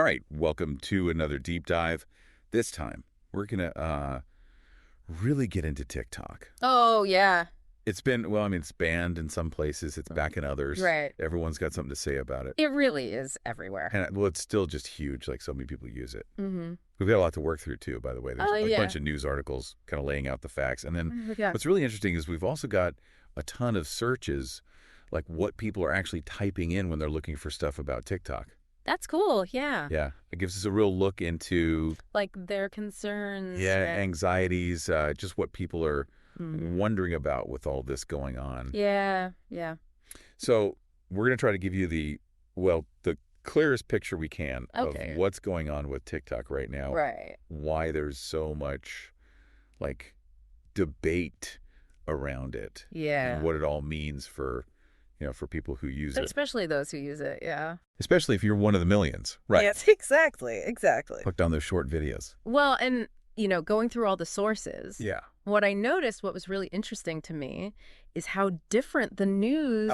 All right, welcome to another deep dive. This time, we're going to really get into TikTok. Oh, yeah. It's been, well, I mean, it's banned in some places. It's back in others. Right. Everyone's got something to say about it. It really is everywhere. And, well, it's still just huge. Like, so many people use it. Mm-hmm. We've got a lot to work through, too, by the way. There's a yeah. bunch of news articles kind of laying out the facts. And then Yeah. what's really interesting is we've also got a ton of searches, like what people are actually typing in when they're looking for stuff about TikTok. That's cool. Yeah. Yeah. It gives us a real look into Like their concerns. anxieties, just what people are wondering about with all this going on. Yeah. Yeah. So we're going to try to give you the clearest picture we can of what's going on with TikTok right now. Right. Why there's so much like debate around it. Yeah. And what it all means for people who use it. Especially those who use it. Yeah. Especially if you're one of the millions. Right. Yes, exactly. Exactly. Click on those short videos. Well, and, going through all the sources. Yeah. What I noticed, what was really interesting to me, is how different the news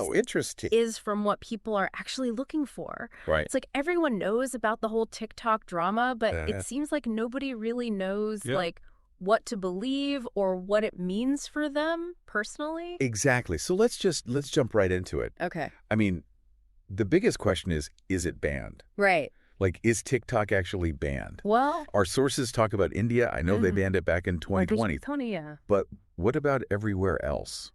is from what people are actually looking for. Right. It's like everyone knows about the whole TikTok drama, but it seems like nobody really knows, like, what to believe or what it means for them personally. Exactly. So let's jump right into it. Okay. I mean, the biggest question is it banned? Right. Like, is TikTok actually banned? Well, our sources talk about India. I know they banned it back in 2020. Yeah. But what about everywhere else?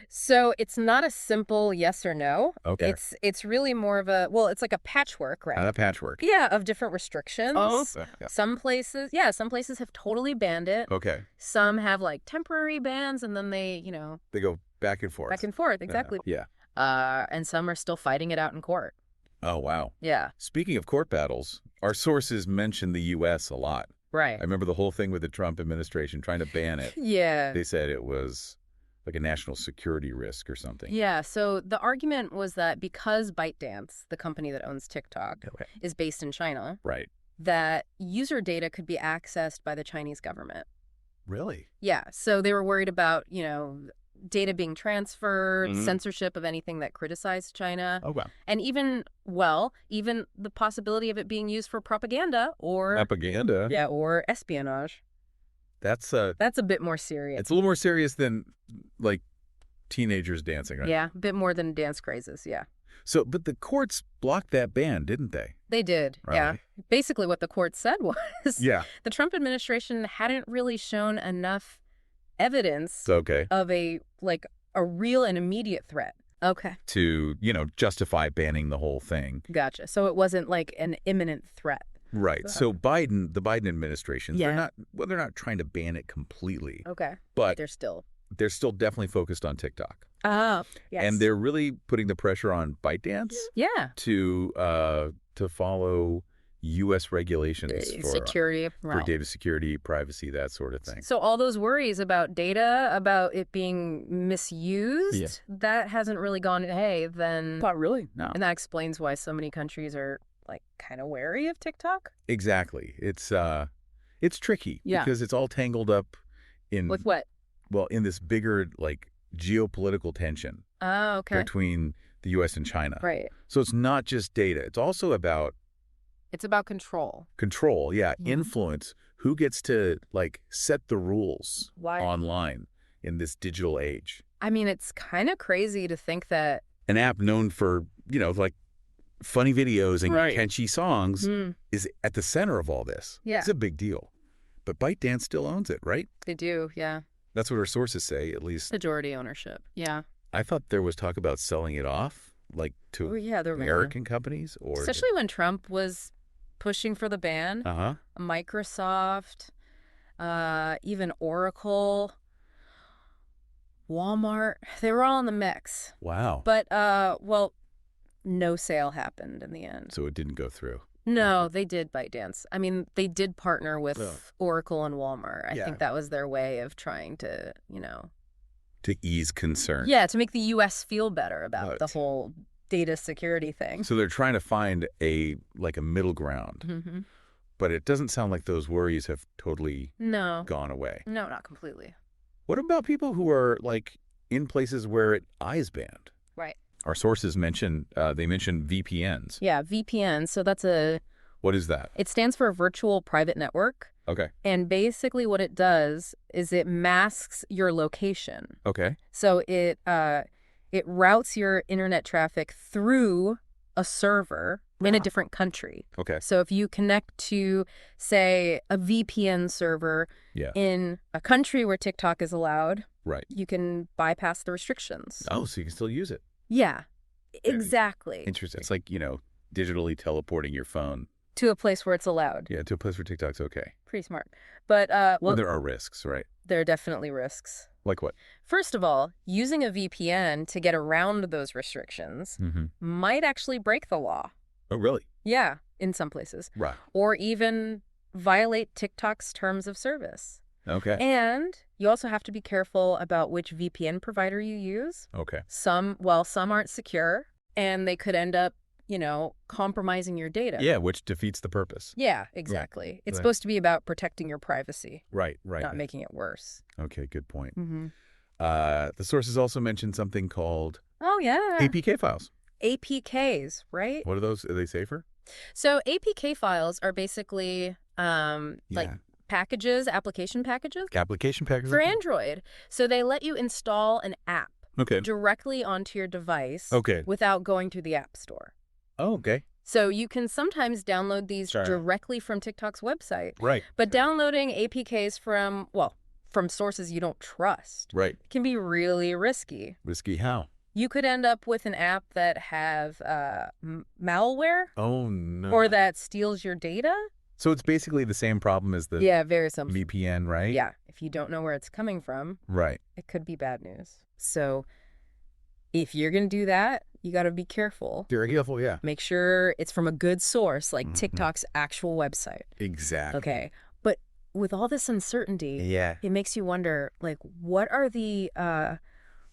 So it's not a simple yes or no. Okay. It's really more of it's like a patchwork, right? A patchwork. Yeah, of different restrictions. Oh. Yeah. Some places have totally banned it. Okay. Some have like temporary bans, and then they go back and forth. Back and forth, exactly. Yeah. And some are still fighting it out in court. Oh, wow. Yeah. Speaking of court battles, our sources mention the U.S. a lot. Right. I remember the whole thing with the Trump administration trying to ban it. Yeah. They said it was like a national security risk or something. Yeah, so the argument was that because ByteDance, the company that owns TikTok, is based in China, right, that user data could be accessed by the Chinese government. Really? Yeah, so they were worried about, data being transferred, censorship of anything that criticized China. Oh, wow. And even the possibility of it being used for propaganda or... Propaganda? Yeah, or espionage. That's a bit more serious. It's a little more serious than, like, teenagers dancing, right? Yeah, a bit more than dance crazes, yeah. So, but the courts blocked that ban, didn't they? They did, right. Yeah. Basically what the court said was the Trump administration hadn't really shown enough evidence of a real and immediate threat. Okay. To, justify banning the whole thing. Gotcha. So it wasn't like an imminent threat. Right. So the Biden administration, they're not trying to ban it completely. Okay. But they're still definitely focused on TikTok. Oh, yes. And they're really putting the pressure on ByteDance to follow U.S. regulations for data security, privacy, that sort of thing. So all those worries about data, about it being misused, that hasn't really gone, then... Not really, no. And that explains why so many countries are kind of wary of TikTok? Exactly. It's tricky because it's all tangled up in... With what? Well, in this bigger, geopolitical tension between the U.S. and China. Right. So it's not just data. It's also about... It's about control. Control, yeah. Influence. Who gets to, set the rules online in this digital age? I mean, it's kind of crazy to think that... An app known for, funny videos and catchy songs is at the center of all this. Yeah. It's a big deal. But ByteDance still owns it, right? They do, yeah. That's what our sources say, at least. Majority ownership, yeah. I thought there was talk about selling it off, to American companies. Especially when Trump was pushing for the ban. Microsoft, even Oracle, Walmart, they were all in the mix. Wow. But, no sale happened in the end. So it didn't go through. No, they did ByteDance. I mean, they did partner with Oracle and Walmart. I think that was their way of trying to, to ease concern. Yeah, to make the U.S. feel better about the whole data security thing. So they're trying to find a middle ground. But it doesn't sound like those worries have totally gone away. No, not completely. What about people who are, in places where it is banned? Right. Our sources mention VPNs. Yeah, VPN. So that's a What is that? It stands for a virtual private network. Okay. And basically what it does is it masks your location. Okay. So it routes your internet traffic through a server in a different country. Okay. So if you connect to, say, a VPN server in a country where TikTok is allowed, right, you can bypass the restrictions. Oh, so you can still use it. Yeah, exactly. Interesting. It's like, digitally teleporting your phone. To a place where it's allowed. Yeah, to a place where TikTok's okay. Pretty smart. But, well, there are risks, right? There are definitely risks. Like what? First of all, using a VPN to get around those restrictions might actually break the law. Oh, really? Yeah, in some places. Right. Or even violate TikTok's terms of service. Okay. And you also have to be careful about which VPN provider you use. Okay. Some aren't secure, and they could end up, compromising your data. Yeah, which defeats the purpose. Yeah, exactly. Right. It's supposed to be about protecting your privacy. Right. Not making it worse. Okay, good point. The sources also mentioned something called APK files. APKs, right? What are those? Are they safer? So APK files are basically like packages, application packages. Application packages? For Android. So they let you install an app directly onto your device without going through the App Store. Oh, okay. So you can sometimes download these directly from TikTok's website. Right. But downloading APKs from sources you don't trust can be really risky. Risky how? You could end up with an app that has malware. Oh, no. Or that steals your data. So it's basically the same problem as the very simple VPN, right? Yeah. If you don't know where it's coming from, it could be bad news. So if you're going to do that, you got to be careful. Very careful, yeah. Make sure it's from a good source, like TikTok's actual website. Exactly. Okay. But with all this uncertainty, it makes you wonder, like, what are the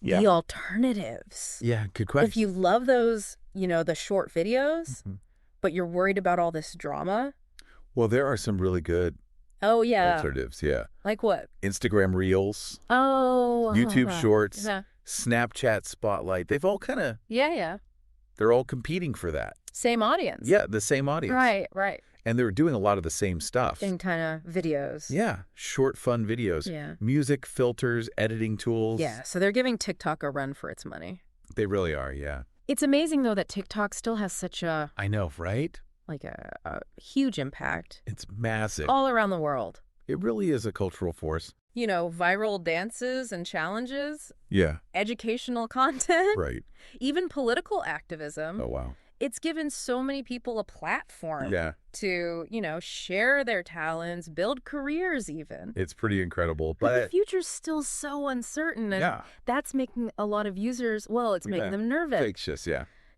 alternatives? Yeah, good question. If you love those, the short videos, but you're worried about all this drama. Well, there are some really good alternatives, Like what? Instagram Reels. Oh. YouTube Shorts. Yeah. Snapchat Spotlight. They've all kind of... Yeah. They're all competing for that. Same audience. Yeah, the same audience. Right. And they're doing a lot of the same stuff. Same kind of videos. Yeah, short, fun videos. Yeah. Music, filters, editing tools. Yeah, so they're giving TikTok a run for its money. They really are, yeah. It's amazing, though, that TikTok still has such a... I know, right? Like a huge impact. It's massive. All around the world. It really is a cultural force. Viral dances and challenges. Yeah. Educational content. Right. Even political activism. Oh, wow. It's given so many people a platform to, share their talents, build careers even. It's pretty incredible. But the future's still so uncertain. And that's making a lot of users, it's making them nervous. Anxious,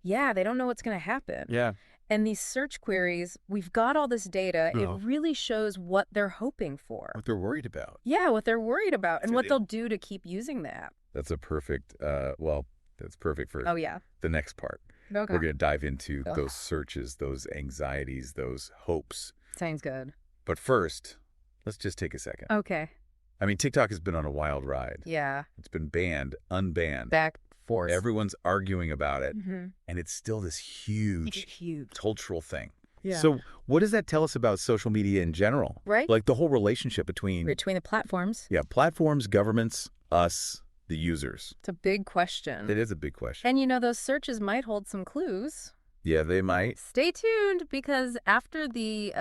Yeah, they don't know what's going to happen. Yeah. And these search queries, we've got all this data. It really shows what they're hoping for. What they're worried about. Yeah, what they're worried about and what they'll do to keep using the app. That's a perfect, that's perfect for the next part. Okay. We're going to dive into those searches, those anxieties, those hopes. Sounds good. But first, let's just take a second. Okay. I mean, TikTok has been on a wild ride. Yeah. It's been banned, unbanned. Back forth. Everyone's arguing about it. And it's still this huge cultural thing. Yeah. So what does that tell us about social media in general? Right. Like the whole relationship between the platforms. Yeah, platforms, governments, us, the users. It's a big question. It is a big question. And those searches might hold some clues. Yeah, they might. Stay tuned because after the,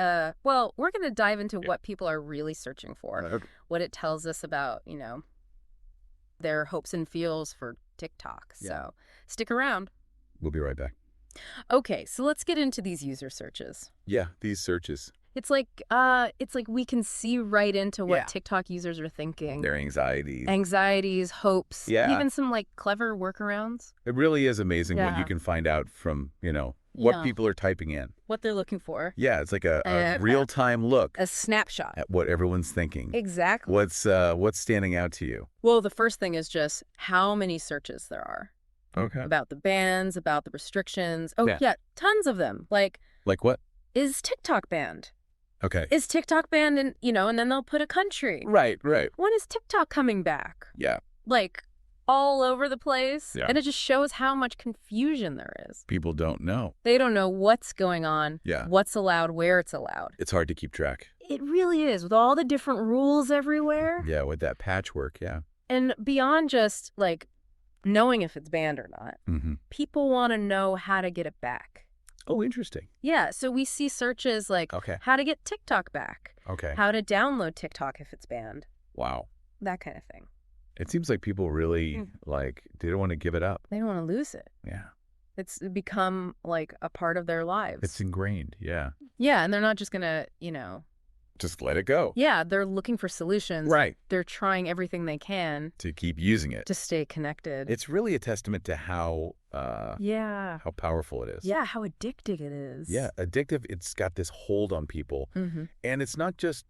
we're going to dive into what people are really searching for, what it tells us about, their hopes and feels for TikTok. So stick around. We'll be right back. Okay, so let's get into these user searches. Yeah, these searches. It's like we can see right into what TikTok users are thinking. Their anxieties. Anxieties, hopes. Yeah. Even some clever workarounds. It really is amazing what you can find out from, what people are typing in. What they're looking for. Yeah, it's like a real-time look. A snapshot. At what everyone's thinking. Exactly. What's standing out to you? Well, the first thing is just how many searches there are. Okay. About the bans, about the restrictions. Oh, yeah, tons of them. Like what? Is TikTok banned? Okay. Is TikTok banned and then they'll put a country. Right. When is TikTok coming back? Yeah. all over the place. Yeah. And it just shows how much confusion there is. People don't know. They don't know what's going on, Yeah. what's allowed, where it's allowed. It's hard to keep track. It really is, with all the different rules everywhere. Yeah, with that patchwork, yeah. And beyond just, like, knowing if it's banned or not, people want to know how to get it back. Oh, interesting. Yeah, so we see searches like how to get TikTok back, how to download TikTok if it's banned. Wow. That kind of thing. It seems like people really, they don't want to give it up. They don't want to lose it. Yeah. It's become, like, a part of their lives. It's ingrained, yeah. Yeah, and they're not just going to, just let it go. Yeah, they're looking for solutions. Right. They're trying everything they can. To keep using it. To stay connected. It's really a testament to how powerful it is. Yeah, how addictive it is. Yeah, addictive. It's got this hold on people. And it's not just,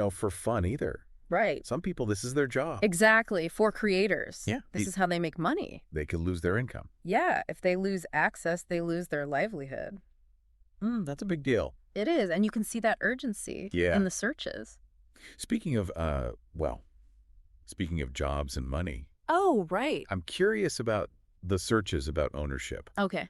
for fun either. Right. Some people, this is their job. Exactly. For creators. Yeah. This is how they make money. They could lose their income. Yeah. If they lose access, they lose their livelihood. That's a big deal. It is. And you can see that urgency in the searches. Speaking of jobs and money. Oh, right. I'm curious about the searches about ownership. Okay.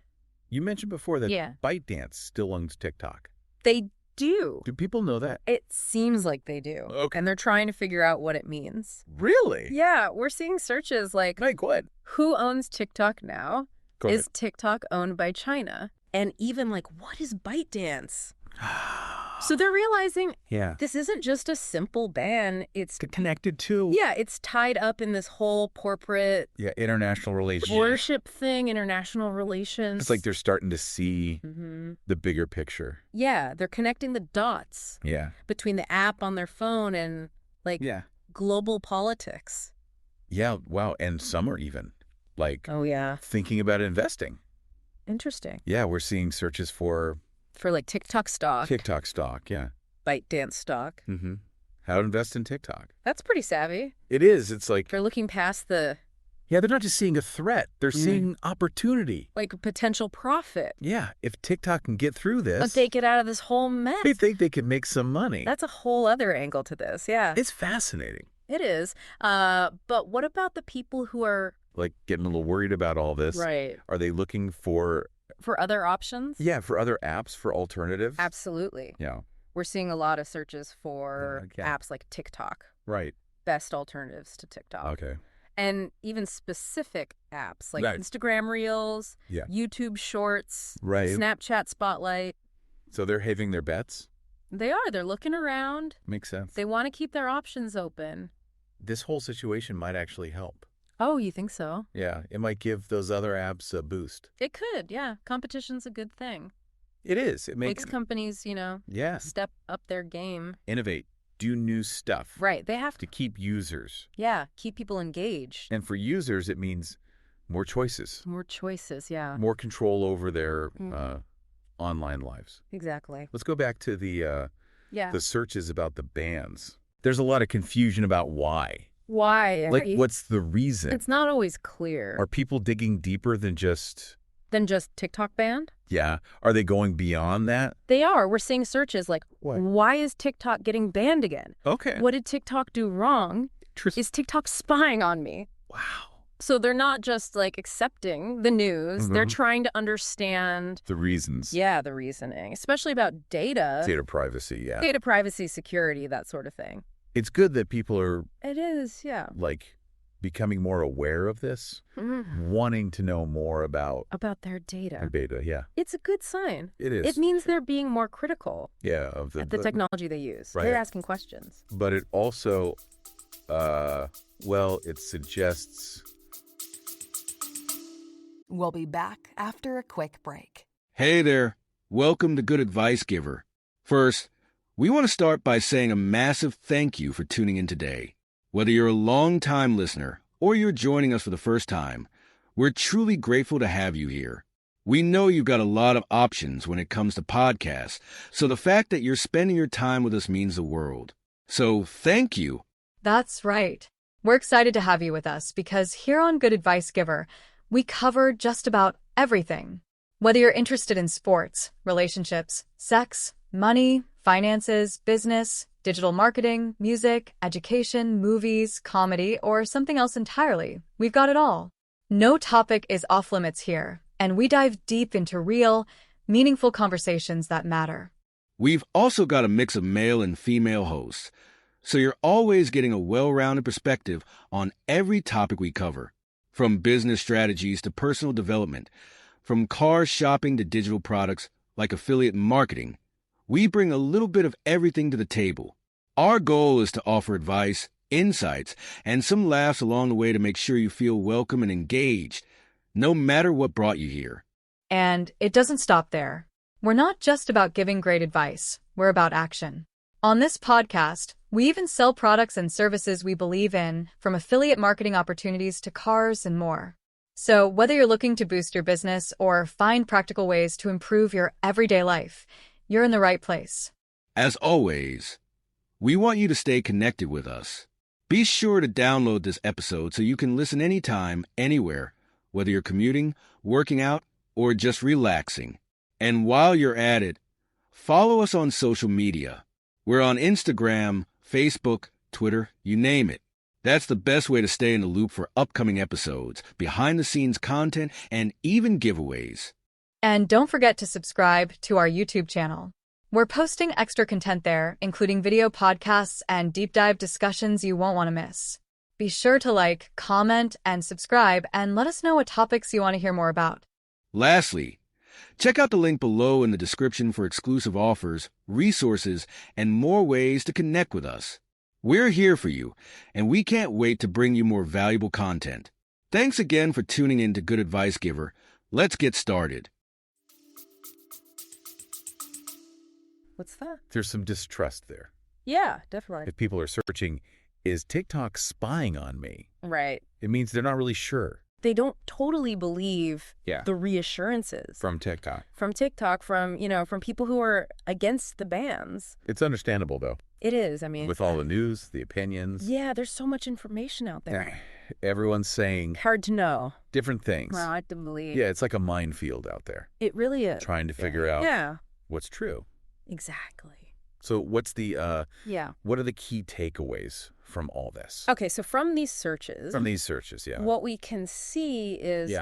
You mentioned before that ByteDance still owns TikTok. They do. Do people know that? It seems like they do. Okay. And they're trying to figure out what it means. Really? Yeah. We're seeing searches like, what? Who owns TikTok now? Go ahead. Is TikTok owned by China? And even like, what is ByteDance? So they're realizing this isn't just a simple ban. It's connected to. Yeah, it's tied up in this whole corporate international relations. Worship thing, international relations. It's like they're starting to see the bigger picture. Yeah, they're connecting the dots between the app on their phone and global politics. Yeah, wow. And some are even thinking about investing. Interesting. Yeah, we're seeing searches for like TikTok stock. TikTok stock, yeah. ByteDance stock. How to invest in TikTok. That's pretty savvy. It is. It's like they're looking past the. Yeah, they're not just seeing a threat. They're seeing opportunity. Like potential profit. Yeah, if TikTok can get through this. But they get out of this whole mess. They think they could make some money. That's a whole other angle to this, yeah. It's fascinating. It is. But what about the people who are. Like getting a little worried about all this? Right. Are they looking for other options? Yeah, for other apps, for alternatives? Absolutely. Yeah. We're seeing a lot of searches for apps like TikTok. Right. Best alternatives to TikTok. Okay. And even specific apps like Instagram Reels, YouTube Shorts, Snapchat Spotlight. So they're having their bets? They are. They're looking around. Makes sense. They want to keep their options open. This whole situation might actually help. Oh, you think so? Yeah, it might give those other apps a boost. It could, yeah. Competition's a good thing. It is. It makes companies, step up their game. Innovate. Do new stuff. Right. They have to keep users. Yeah, keep people engaged. And for users, it means more choices. More choices, yeah. More control over their online lives. Exactly. Let's go back to the searches about the bans. There's a lot of confusion about why. Why? Like, what's the reason? It's not always clear. Are people digging deeper than just TikTok banned? Yeah. Are they going beyond that? They are. We're seeing searches like, why is TikTok getting banned again? Okay. What did TikTok do wrong? Is TikTok spying on me? Wow. So they're not just like accepting the news. They're trying to understand the reasons. Yeah, the reasoning, especially about data. Data privacy, yeah. Data privacy, security, that sort of thing. It's good that people are. It is, yeah. Like becoming more aware of this, wanting to know more about their data. Their data, yeah. It's a good sign. It is. It means they're being more critical. Yeah, of the technology they use. Right. They're asking questions. But it also, it suggests. We'll be back after a quick break. Hey there. Welcome to Good Advice Giver. First, we want to start by saying a massive thank you for tuning in today. Whether you're a long-time listener or you're joining us for the first time, we're truly grateful to have you here. We know you've got a lot of options when it comes to podcasts, so the fact that you're spending your time with us means the world. So thank you. That's right. We're excited to have you with us because here on Good Advice Giver, we cover just about everything. Whether you're interested in sports, relationships, sex, Money, finances, business, digital marketing, music, education, movies, comedy, or something else entirely. We've got it all. No topic is off limits here, and we dive deep into real, meaningful conversations that matter. We've also got a mix of male and female hosts, so you're always getting a well-rounded perspective on every topic we cover, from business strategies to personal development, from car shopping to digital products like affiliate marketing. We bring a little bit of everything to the table. Our goal is to offer advice, insights, and some laughs along the way to make sure you feel welcome and engaged, no matter what brought you here. And it doesn't stop there. We're not just about giving great advice, we're about action. On this podcast, we even sell products and services we believe in, from affiliate marketing opportunities to cars and more. So whether you're looking to boost your business or find practical ways to improve your everyday life, you're in the right place. As always, we want you to stay connected with us. Be sure to download this episode so you can listen anytime, anywhere, whether you're commuting, working out, or just relaxing. And while you're at it, follow us on social media. We're on Instagram, Facebook, Twitter, you name it. That's the best way to stay in the loop for upcoming episodes, behind-the-scenes content, and even giveaways. And don't forget to subscribe to our YouTube channel. We're posting extra content there, including video podcasts and deep dive discussions you won't want to miss. Be sure to like, comment, and subscribe, and let us know what topics you want to hear more about. Lastly, check out the link below in the description for exclusive offers, resources, and more ways to connect with us. We're here for you, and we can't wait to bring you more valuable content. Thanks again for tuning in to Good Advice Giver. Let's get started. What's that? There's some distrust there. Yeah, definitely. If people are searching, is TikTok spying on me? Right. It means they're not really sure. They don't totally believe the reassurances. From TikTok. From people who are against the bans. It's understandable, though. It is, I mean. With all the news, the opinions. Yeah, there's so much information out there. Everyone's saying... hard to know. Different things. Well, I have to believe. Yeah, it's like a minefield out there. It really is. Trying to figure out what's true. Exactly. So what's the... what are the key takeaways from all this? Okay, so from these searches... What we can see is,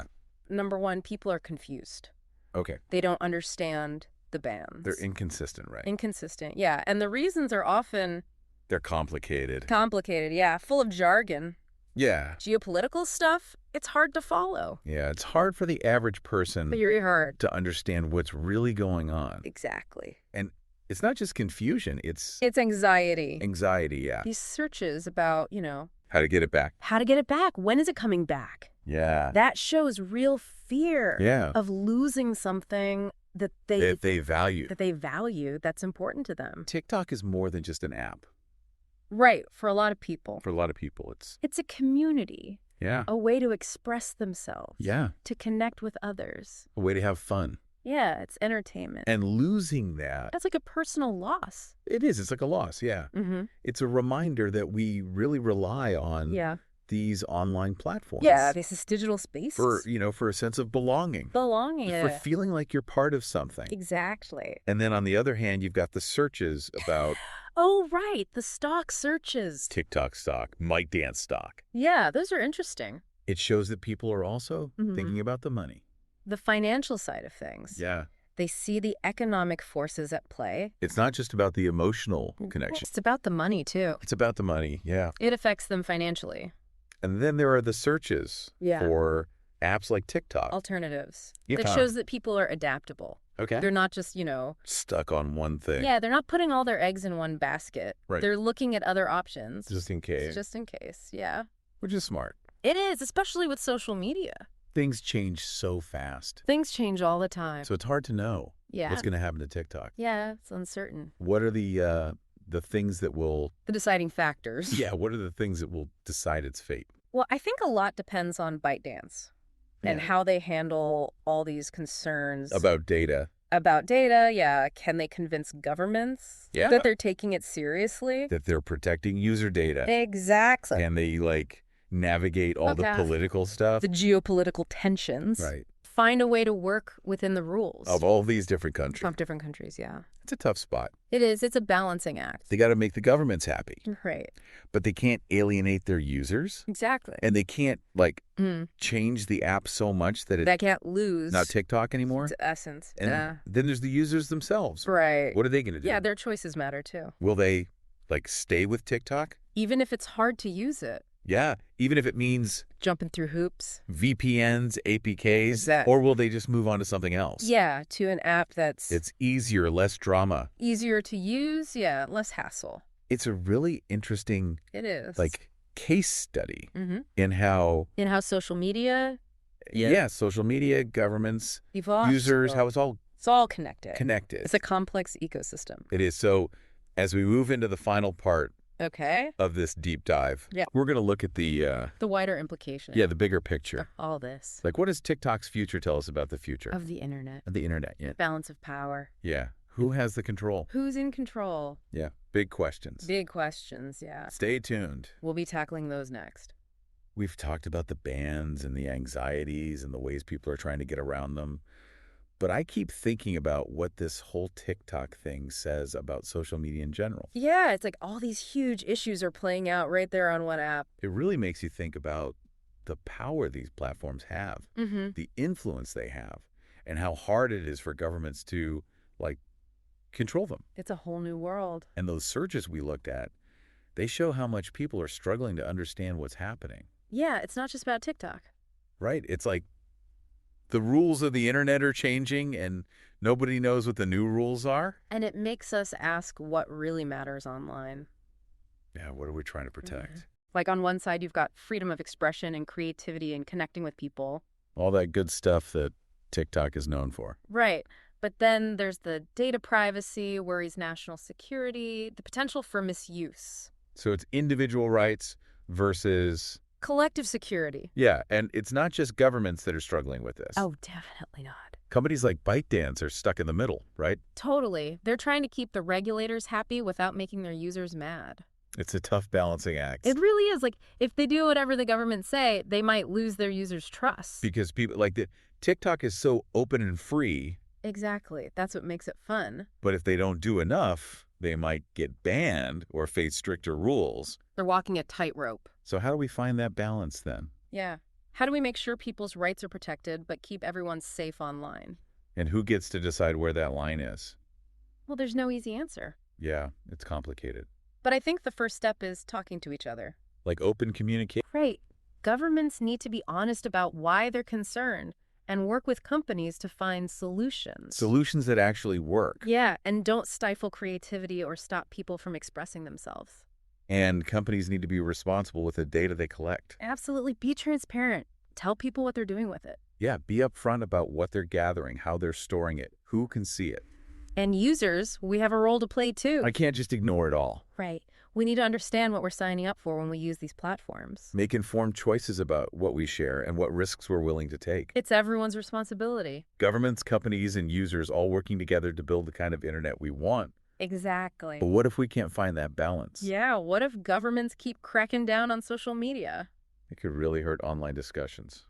number one, people are confused. Okay. They don't understand the bans. They're inconsistent, right? Inconsistent, yeah. And the reasons are often... they're complicated. Complicated, yeah. Full of jargon. Yeah. Geopolitical stuff, it's hard to follow. Yeah, it's hard for the average person Very hard. to understand what's really going on. Exactly. And it's not just confusion, it's anxiety. Anxiety, yeah. These searches about, how to get it back. How to get it back. When is it coming back? Yeah. That shows real fear of losing something that they value that's important to them. TikTok is more than just an app. Right, for a lot of people. For a lot of people, it's a community. Yeah. A way to express themselves. Yeah. To connect with others. A way to have fun. Yeah, it's entertainment. And losing that's like a personal loss. It is. It's like a loss, yeah. Mm-hmm. It's a reminder that we really rely on these online platforms. Yeah, this is digital spaces. For a sense of belonging. For feeling like you're part of something. Exactly. And then on the other hand, you've got the searches about... oh, right. The stock searches. TikTok stock, ByteDance stock. Yeah, those are interesting. It shows that people are also thinking about the money. The financial side of things. Yeah. They see the economic forces at play. It's not just about the emotional connection. It's about the money, too. It's about the money, yeah. It affects them financially. And then there are the searches for apps like TikTok. Alternatives. Yeah. That shows that people are adaptable. Okay. They're not just, stuck on one thing. Yeah, they're not putting all their eggs in one basket. Right. They're looking at other options. Just in case. Yeah. Which is smart. It is, especially with social media. Things change so fast. Things change all the time. So it's hard to know what's going to happen to TikTok. Yeah, it's uncertain. What are the things that will... the deciding factors. Yeah, what are the things that will decide its fate? Well, I think a lot depends on ByteDance and how they handle all these concerns. About data. Yeah. Can they convince governments that they're taking it seriously? That they're protecting user data. Exactly. Can they, navigate all the political stuff? The geopolitical tensions. Right. Find a way to work within the rules. Of all these different countries. Of different countries, yeah. It's a tough spot. It is. It's a balancing act. They got to make the governments happy. Right. But they can't alienate their users. Exactly. And they can't, change the app so much that they can't lose. Not TikTok anymore. Its essence. And then there's the users themselves. Right. What are they going to do? Yeah, their choices matter too. Will they, stay with TikTok? Even if it's hard to use it. Yeah, even if it means jumping through hoops, VPNs, APKs, or will they just move on to something else? Yeah, to an app it's easier, less drama. Easier to use, yeah, less hassle. It's a really interesting it is. Case study in how social media social media, governments, evolved, users, how it's all connected. It's a complex ecosystem. It is. So as we move into the final part of this deep dive, we're going to look at the wider implication. Yeah, the bigger picture. Of all this. What does TikTok's future tell us about the future? Of the internet. Of the internet, yeah. Balance of power. Yeah. Who has the control? Who's in control? Yeah. Big questions. Big questions, yeah. Stay tuned. We'll be tackling those next. We've talked about the bans and the anxieties and the ways people are trying to get around them. But I keep thinking about what this whole TikTok thing says about social media in general. Yeah, it's all these huge issues are playing out right there on one app. It really makes you think about the power these platforms have, the influence they have, and how hard it is for governments to, control them. It's a whole new world. And those surges we looked at, they show how much people are struggling to understand what's happening. Yeah, it's not just about TikTok. Right. It's the rules of the internet are changing and nobody knows what the new rules are. And it makes us ask what really matters online. Yeah, what are we trying to protect? On one side, you've got freedom of expression and creativity and connecting with people. All that good stuff that TikTok is known for. Right. But then there's the data privacy, worries national security, the potential for misuse. So it's individual rights versus collective security. Yeah, and it's not just governments that are struggling with this. Oh, definitely not. Companies like ByteDance are stuck in the middle, right? Totally. They're trying to keep the regulators happy without making their users mad. It's a tough balancing act. It really is. If they do whatever the government say, they might lose their users' trust. Because people TikTok is so open and free. Exactly. That's what makes it fun. But if they don't do enough, they might get banned or face stricter rules. They're walking a tightrope. So how do we find that balance then? Yeah. How do we make sure people's rights are protected but keep everyone safe online? And who gets to decide where that line is? Well, there's no easy answer. Yeah, it's complicated. But I think the first step is talking to each other. Open communication. Right. Governments need to be honest about why they're concerned and work with companies to find solutions. Solutions that actually work. Yeah, and don't stifle creativity or stop people from expressing themselves. And companies need to be responsible with the data they collect. Absolutely. Be transparent. Tell people what they're doing with it. Yeah, be upfront about what they're gathering, how they're storing it, who can see it. And users, we have a role to play too. I can't just ignore it all. Right. We need to understand what we're signing up for when we use these platforms. Make informed choices about what we share and what risks we're willing to take. It's everyone's responsibility. Governments, companies, and users all working together to build the kind of internet we want. Exactly. But what if we can't find that balance? Yeah, what if governments keep cracking down on social media? It could really hurt online discussions.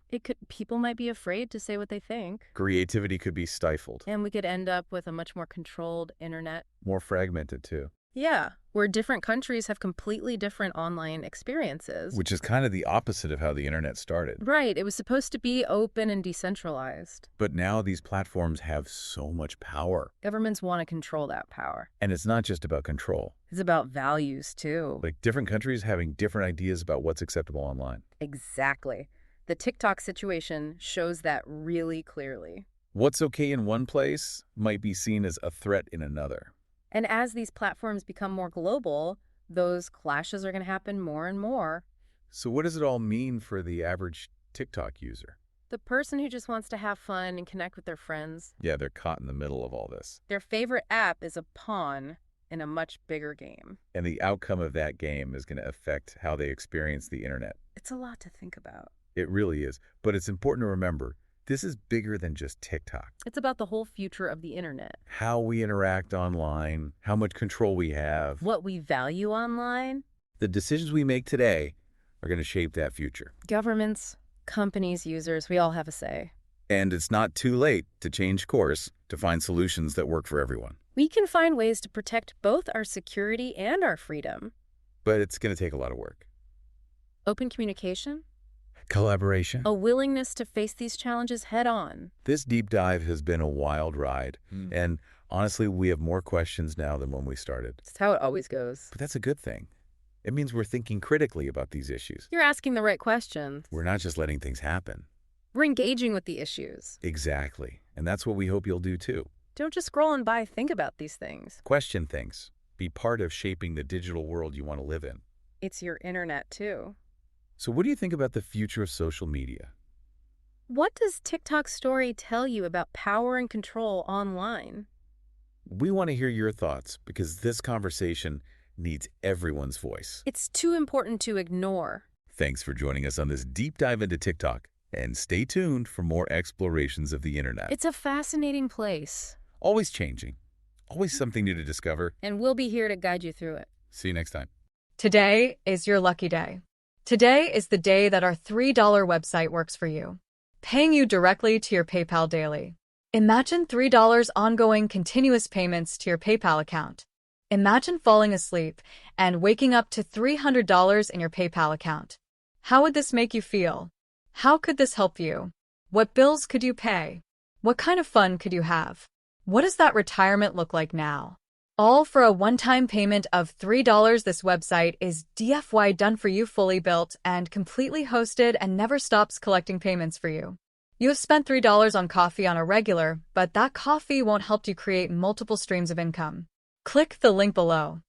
People might be afraid to say what they think. Creativity could be stifled. And we could end up with a much more controlled internet. More fragmented, too. Yeah, where different countries have completely different online experiences. Which is kind of the opposite of how the internet started. Right, it was supposed to be open and decentralized. But now these platforms have so much power. Governments want to control that power. And it's not just about control. It's about values, too. Different countries having different ideas about what's acceptable online. Exactly. The TikTok situation shows that really clearly. What's okay in one place might be seen as a threat in another. And as these platforms become more global, those clashes are going to happen more and more. So what does it all mean for the average TikTok user? The person who just wants to have fun and connect with their friends. Yeah, they're caught in the middle of all this. Their favorite app is a pawn in a much bigger game. And the outcome of that game is going to affect how they experience the internet. It's a lot to think about. It really is. But it's important to remember, this is bigger than just TikTok. It's about the whole future of the internet. How we interact online, how much control we have. What we value online. The decisions we make today are going to shape that future. Governments, companies, users, we all have a say. And it's not too late to change course to find solutions that work for everyone. We can find ways to protect both our security and our freedom. But it's going to take a lot of work. Open communication? Collaboration. A willingness to face these challenges head on. This deep dive has been a wild ride. And honestly, we have more questions now than when we started. That's how it always goes. But that's a good thing. It means we're thinking critically about these issues. You're asking the right questions. We're not just letting things happen. We're engaging with the issues. Exactly. And that's what we hope you'll do too. Don't just scroll and by, think about these things. Question things. Be part of shaping the digital world you want to live in. It's your internet too. So what do you think about the future of social media? What does TikTok's story tell you about power and control online? We want to hear your thoughts because this conversation needs everyone's voice. It's too important to ignore. Thanks for joining us on this deep dive into TikTok, and stay tuned for more explorations of the internet. It's a fascinating place. Always changing. Always something new to discover. And we'll be here to guide you through it. See you next time. Today is your lucky day. Today is the day that our $3 website works for you, paying you directly to your PayPal daily. Imagine $3 ongoing continuous payments to your PayPal account. Imagine falling asleep and waking up to $300 in your PayPal account. How would this make you feel? How could this help you? What bills could you pay? What kind of fun could you have? What does that retirement look like now? All for a one-time payment of $3. This website is DFY done for you, fully built and completely hosted, and never stops collecting payments for you. You have spent $3 on coffee on a regular, but that coffee won't help you create multiple streams of income. Click the link below.